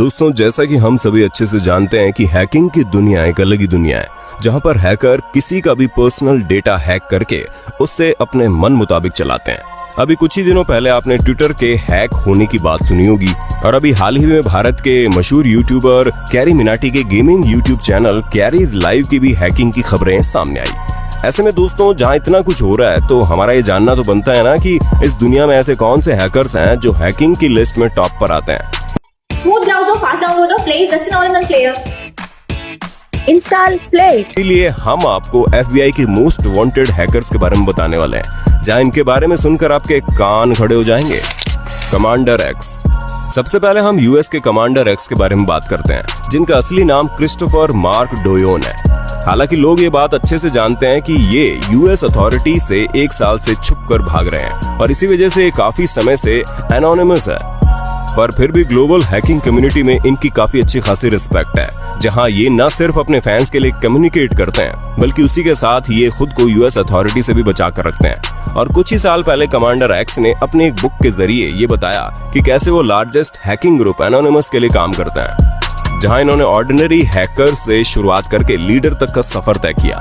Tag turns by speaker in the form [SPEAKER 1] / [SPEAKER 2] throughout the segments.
[SPEAKER 1] दोस्तों, जैसा कि हम सभी अच्छे से जानते हैं कि हैकिंग की दुनिया एक अलग ही दुनिया है, जहां पर हैकर किसी का भी पर्सनल डेटा हैक करके उससे अपने मन मुताबिक चलाते हैं। अभी कुछ ही दिनों पहले आपने ट्विटर के हैक होने की बात सुनी होगी, और अभी हाल ही में भारत के मशहूर यूट्यूबर कैरी मिनाटी के gaming YouTube channel carries live की भी हैकिंग की खबरें सामने आई। ऐसे में दोस्तों, जहां इतना कुछ हो रहा है तो हमारा ये जानना तो बनता है ना कि इस दुनिया में ऐसे कौन से हैकर्स हैं जो हैकिंग की लिस्ट में टॉप पर आते हैं।
[SPEAKER 2] Smooth browser, fast downloader, Play is just an all-in-one player.
[SPEAKER 3] Install Play।
[SPEAKER 1] इसलिए हम आपको FBI की मोस्ट वांटेड हैकर्स के बारे में बताने वाले हैं, जहां इनके बारे में सुनकर आपके कान खड़े हो जाएंगे। Commander x. सबसे पहले हम यूएस के कमांडर एक्स के बारे में बात करते हैं, जिनका असली नाम क्रिस्टोफर मार्क डोयोन है। हालांकि लोग ये बात अच्छे से जानते हैं कि ये यूएस अथॉरिटी से 1 साल से छुप कर भाग रहे हैं और इसी वजह से काफी समय से एनोनिमस है, पर फिर भी ग्लोबल हैकिंग कम्युनिटी में इनकी काफी अच्छी खासी रिस्पेक्ट है, जहां ये न सिर्फ अपने फैंस के लिए कम्युनिकेट करते हैं बल्कि उसी के साथ ये खुद को यूएस अथॉरिटी से भी बचा कर रखते हैं। और कुछ ही साल पहले कमांडर एक्स ने अपने एक बुक के जरिए ये बताया कि कैसे वो लार्जेस्ट हैकिंग ग्रुप एनोनिमस के लिए काम करता है, जहां इन्होंने ऑर्डिनरी हैकर से शुरुआत करके लीडर तक का सफर तय किया।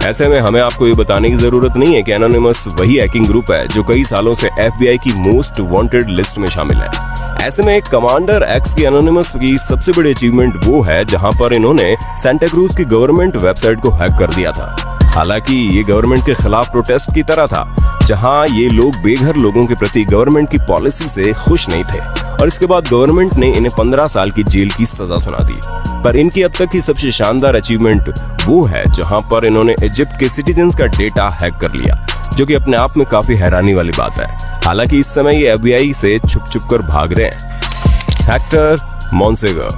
[SPEAKER 1] ऐसे में हमें आपको ये बताने की जरूरत नहीं है कि एनोनिमस वही हैकिंग ग्रुप है जो कई सालों से FBI की मोस्ट वांटेड लिस्ट में शामिल है। ऐसे में कमांडर एक्स की एनोनिमस की सबसे बड़ी अचीवमेंट वो है जहां पर इन्होंने सेंटा क्रूज की गवर्नमेंट वेबसाइट को हैक कर दिया था। हालांकि ये गवर्नमेंट के खिलाफ प्रोटेस्ट की तरह था, जहां ये लोग बेघर लोगों के प्रति गवर्नमेंट की पॉलिसी से खुश नहीं थे, और इसके बाद गवर्नमेंट ने इन्हें 15 साल की जेल की सजा सुना दी। पर इनकी अब तक की सबसे शानदार अचीवमेंट वो है जहां पर इन्होंने इजिप्ट के सिटीजन्स का डेटा हैक कर लिया, जो कि अपने आप में काफी हैरानी वाली बात है। हालांकि इस समय ये FBI से छुप कर भाग रहे हैं। हेक्टर मोंसेगा।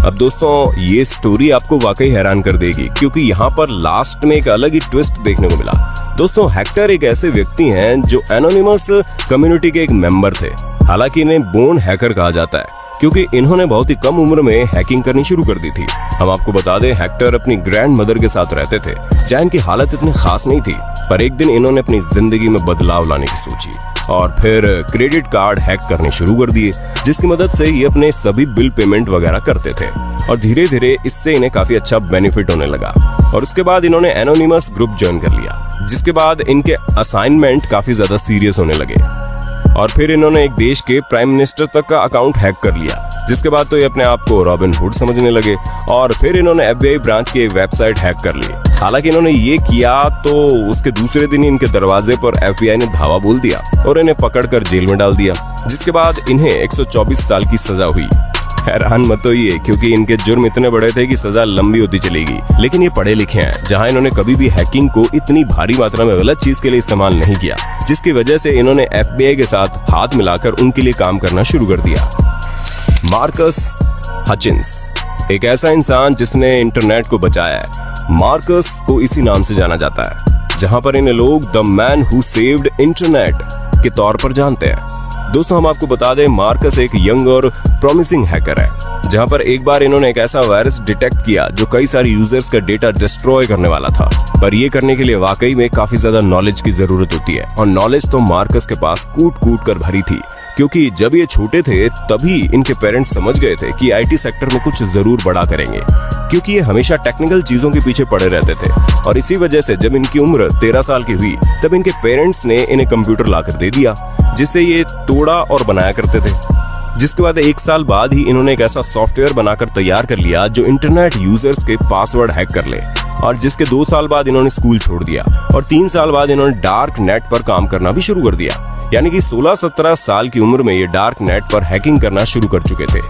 [SPEAKER 1] अब दोस्तों, ये स्टोरी आपको वाकई हैरान कर देगी, क्योंकि यहाँ पर लास्ट में एक अलग ही ट्विस्ट देखने को मिला। दोस्तों, हेक्टर एक ऐसे व्यक्ति हैं जो एनोनिमस कम्युनिटी के एक मेंबर थे। हालांकि इन्हें बोर्न हैकर कहा जाता है, क्योंकि इन्होंने बहुत ही कम उम्र में हैकिंग करनी शुरू कर दी थी। हम आपको बता दें, हेक्टर अपनी ग्रैंड मदर के साथ रहते थे, जहां इनकी हालत इतनी खास नहीं थी, पर एक दिन इन्होंने अपनी जिंदगी में बदलाव लाने की सोची और फिर क्रेडिट कार्ड हैक करने शुरू कर दिए, जिसकी मदद से ये अपने सभी बिल पेमेंट वगैरह करते थे, और धीरे धीरे इससे इन्हें काफी अच्छा बेनिफिट होने लगा। और उसके बाद इन्होंने एनोनिमस ग्रुप ज्वाइन कर लिया, जिसके बाद इनके असाइनमेंट काफी ज्यादा सीरियस होने लगे, और फिर इन्होंने एक देश के प्राइम मिनिस्टर तक का अकाउंट हैक कर लिया, जिसके बाद तो ये अपने आप को रॉबिन हुड समझने लगे, और फिर इन्होंने FBI ब्रांच की एक वेबसाइट हैक कर ली। हालांकि इन्होंने ये किया तो उसके दूसरे दिन ही इनके दरवाजे पर FBI ने धावा बोल दिया और इन्हें पकड़कर जेल में डाल दिया, जिसके बाद इन्हें 124 साल की सजा हुई। हैरान मत होइए, क्योंकि इनके जुर्म इतने बड़े थे कि सजा लंबी होती चलेगी, लेकिन ये पढ़े लिखे हैं, जहां इन्होंने कभी भी हैकिंग को इतनी भारी मात्रा में गलत चीज के लिए इस्तेमाल नहीं किया, जिसकी वजह से इन्होंने FBI के साथ हाथ मिलाकर उनके लिए काम करना शुरू कर दिया। मार्कस हचिंस, एक ऐसा इंसान जिसने इंटरनेट को बचाया है। मार्कस को इसी नाम से जाना जाता है, जहां पर इन्हें लोग the man who saved internet के तौर पर जानते हैं। दोस्तों, हम आपको बता दें, मार्कस एक यंग और प्रॉमिसिंग हैकर है, जहां पर एक बार इन्होंने एक ऐसा वायरस डिटेक्ट किया जो कई सारे यूजर्स का डेटा डिस्ट्रॉय करने वाला था। पर ये करने के लिए वाकई में काफी ज्यादा नॉलेज की जरूरत होती है, और नॉलेज तो मार्कस के पास कूट कूट कर भरी थी, क्योंकि जब ये छोटे थे तभी इनके पेरेंट्स समझ गए थे कि IT सेक्टर में कुछ जरूर बड़ा करेंगे, क्योंकि ये हमेशा टेक्निकल चीजों के पीछे पड़े रहते थे। और इसी वजह से जब इनकी उम्र 13 साल की हुई, तब इनके पेरेंट्स ने इन्हें कंप्यूटर लाकर दे दिया, जिससे ये तोड़ा और बनाया करते थे। जिसके बाद 1 साल बाद ही इन्होंने एक ऐसा सॉफ्टवेयर बनाकर तैयार कर लिया जो इंटरनेट यूजर्स के पासवर्ड हैक कर ले, और जिसके 2 साल बाद इन्होंने स्कूल छोड़ दिया, और 3 साल बाद इन्होंने डार्क नेट पर काम करना भी शुरू कर दिया। यानी कि 16-17 साल की उम्र में ये डार्क नेट पर हैकिंग करना शुरू कर चुके थे।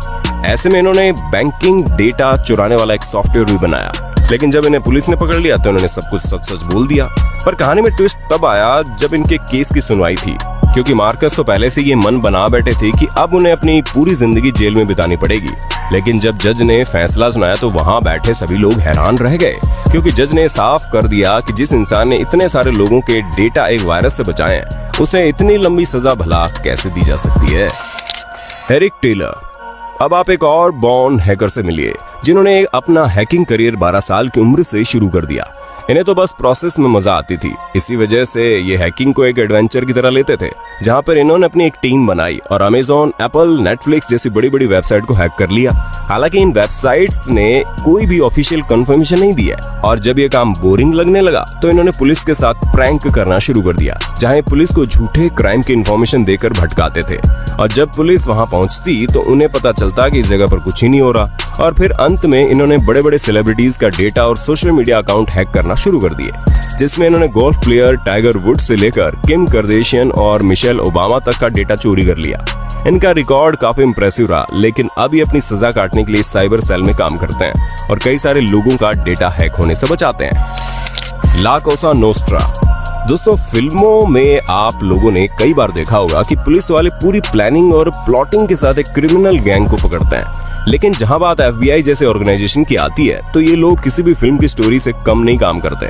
[SPEAKER 1] ऐसे में इन्होंने बैंकिंग डेटा चुराने वाला एक सॉफ्टवेयर भी बनाया, लेकिन जब इन्हें पुलिस ने पकड़ लिया तो इन्होंने सब कुछ सच सच बोल दिया। पर कहानी में ट्विस्ट तब आया जब इनके केस की सुनवाई थी, क्योंकि मार्कस तो पहले से ये मन बना बैठे थे कि अब उन्हें अपनी पूरी जिंदगी जेल में बितानी पड़ेगी। लेकिन जब जज ने फैसला सुनाया तो वहां बैठे सभी लोग हैरान रह गए, क्योंकि जज ने साफ कर दिया कि जिस इंसान ने इतने सारे लोगों के डेटा एक वायरस से बचाए हैं, उसे इतनी लंबी सजा भला कैसे दी जा सकती है। Eric Taylor. अब आप एक और बॉर्न हैकर से मिलिए, जिन्होंने अपना हैकिंग करियर 12 साल की उम्र से शुरू कर दिया। इन्हें तो बस प्रोसेस में मजा आती थी। इसी वजह से ये हैकिंग को एक एडवेंचर की तरह लेते थे, जहां पर इन्होंने अपनी एक टीम बनाई और अमेजॉन, एप्पल, नेटफ्लिक्स जैसी बड़ी बड़ी वेबसाइट को हैक कर लिया। हालांकि इन वेबसाइट्स ने कोई भी ऑफिशियल कंफर्मेशन नहीं दिया और जब ये काम बोरिंग लगने लगा तो इन्होंने पुलिस के साथ प्रैंक करना शुरू कर दिया, जहां पुलिस को झूठे क्राइम की इन्फॉर्मेशन देकर भटकाते थे। और जब पुलिस वहां पहुंचती तो उन्हें पता चलता कि इस जगह पर कुछ ही नहीं हो रहा। और फिर अंत में इन्होंने बड़े बड़े सेलिब्रिटीज का डेटा और सोशल मीडिया अकाउंट हैक करना शुरू कर दिए, जिसमें इन्होंने गोल्फ प्लेयर टाइगर वुड्स से लेकर किम कार्दाशियन और मिशेल ओबामा तक का डेटा चोरी कर लिया। इनका रिकॉर्ड काफी इंप्रेसिव रहा, लेकिन अब ये अपनी सजा काटने के लिए साइबर सेल में काम करते हैं और कई सारे लोगों का डेटा हैक होने से बचाते हैं। ला कोसा नोस्ट्रा। दोस्तों, फिल्मों में आप लोगों ने कई बार देखा होगा कि पुलिस वाले पूरी प्लानिंग और प्लॉटिंग के साथ एक क्रिमिनल गैंग को पकड़ते हैं, लेकिन जहां बात FBI जैसे ऑर्गेनाइजेशन की आती है तो ये लोग किसी भी फिल्म की स्टोरी से कम नहीं काम करते,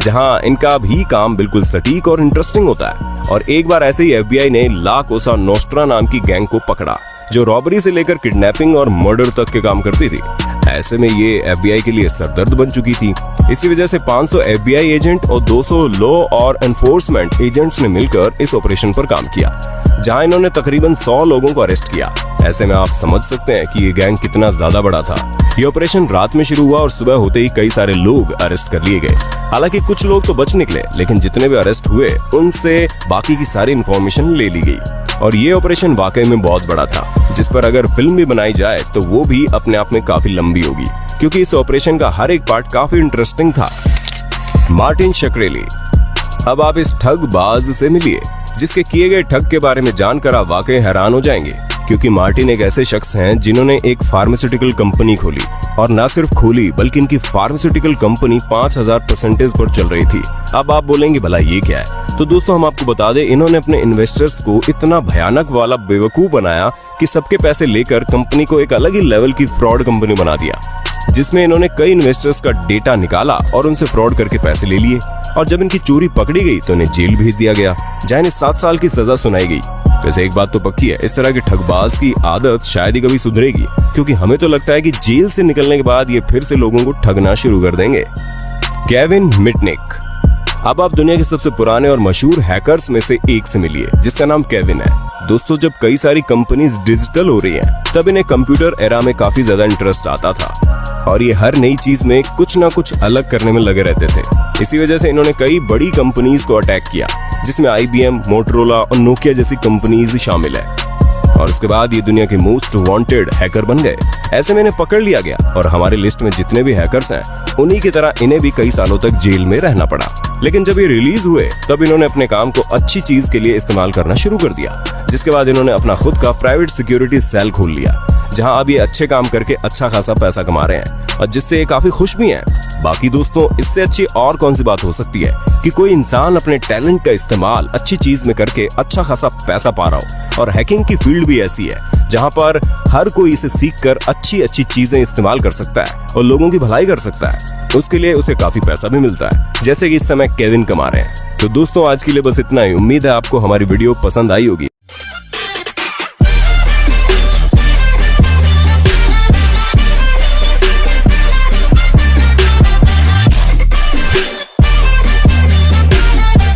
[SPEAKER 1] जहां इनका भी काम बिल्कुल सटीक और इंटरेस्टिंग होता है। और एक बार ऐसे ही FBI ने ला कोसा नोस्ट्रा नाम की गैंग को पकड़ा, जो रॉबरी से लेकर किडनैपिंग और मर्डर तक के काम करती थी। ऐसे में ये FBI के लिए सरदर्द बन चुकी थी। इसी वजह से 500 FBI एजेंट और 200 लॉ और एनफोर्समेंट एजेंट्स ने मिलकर इस ऑपरेशन पर काम किया, जहां इन्होंने तकरीबन 100 लोगों को अरेस्ट किया। ऐसे में आप समझ सकते हैं कि ये गैंग कितना ज्यादा बड़ा था। ये ऑपरेशन रात में शुरू हुआ और सुबह होते ही कई सारे लोग अरेस्ट कर लिए गए। हालांकि कुछ लोग तो बच निकले, लेकिन जितने भी अरेस्ट हुए उनसे बाकी की सारी इंफॉर्मेशन ले ली गई। और ये ऑपरेशन वाकई में बहुत बड़ा था, जिस पर अगर फिल्म भी बनाई जाए तो वो भी अपने आप में काफी लंबी होगी, क्योंकि इस ऑपरेशन का हर एक पार्ट काफी इंटरेस्टिंग था। मार्टिन शक्रेली। अब आप इस ठगबाज से मिलिए, जिसके किए गए ठग के बारे में जानकर आप वाकई हैरान हो जाएंगे, क्योंकि मार्टिन एक ऐसे शख्स हैं जिन्होंने एक फार्मास्यूटिकल कंपनी खोली, और ना सिर्फ खोली बल्कि इनकी फार्मास्यूटिकल कंपनी 5000% पर चल रही थी। अब आप बोलेंगे भला ये क्या है? तो दोस्तों, हम आपको बता दें, इन्होंने अपने इन्वेस्टर्स को इतना भयानक वाला बेवकूफ बनाया कि सबके पैसे लेकर कंपनी को एक अलग ही लेवल की फ्रॉड कंपनी बना दिया, जिसमें इन्होंने कई इन्वेस्टर्स का डेटा निकाला और उनसे फ्रॉड करके पैसे ले लिए। और जब इनकी चोरी पकड़ी गई तो इन्हें जेल भेज दिया गया, जहां इन्हें 7 साल की सजा सुनाई गई। वैसे एक बात तो पक्की है, इस तरह के ठगबाज की आदत शायद ही कभी सुधरेगी, क्योंकि हमें तो लगता है कि जेल से निकलने के बाद ये फिर से लोगों को ठगना शुरू कर देंगे। Kevin Mitnick. अब आप दुनिया के सबसे पुराने और मशहूर हैकर्स में से एक से मिलिए, जिसका नाम केविन है। दोस्तों, जब कई सारी कंपनीज डिजिटल हो रही हैं, तब इन्हें कंप्यूटर एरा में काफी ज्यादा इंटरेस्ट आता था और ये हर नई चीज में कुछ ना कुछ अलग करने में लगे रहते थे। इसी वजह से इन्होंने कई बड़ी कंपनीज को अटैक किया, जिसमें IBM, मोटरोला और नोकिया जैसी कंपनीज शामिल है। और उसके बाद ये दुनिया के मोस्ट वांटेड हैकर बन गए। ऐसे में इन्हें पकड़ लिया गया और हमारे लिस्ट में जितने भी हैकर्स हैं, उन्हीं की तरह इन्हें भी कई सालों तक जेल में रहना पड़ा। लेकिन जब ये रिलीज हुए तब इन्होंने अपने काम को अच्छी चीज के लिए इस्तेमाल करना शुरू कर दिया, जिसके बाद इन्होंने अपना खुद का प्राइवेट सिक्योरिटी सेल खोल लिया, जहां अब ये अच्छे काम करके अच्छा खासा पैसा कमा रहे हैं और जिससे ये काफी खुश भी हैं। बाकी दोस्तों, इससे अच्छी और कौन सी बात हो सकती है कि कोई इंसान अपने टैलेंट का इस्तेमाल अच्छी चीज में करके अच्छा खासा पैसा पा रहा हो। और हैकिंग की फील्ड भी ऐसी है जहां पर हर कोई इसे सीखकर अच्छी अच्छी चीजें इस्तेमाल कर सकता है और लोगों की भलाई कर सकता है। उसके लिए उसे काफी पैसा भी मिलता है, जैसे कि इस समय केविन कमा रहे हैं। तो दोस्तों, आज के लिए बस इतना ही। उम्मीद है आपको हमारी वीडियो पसंद आई होगी।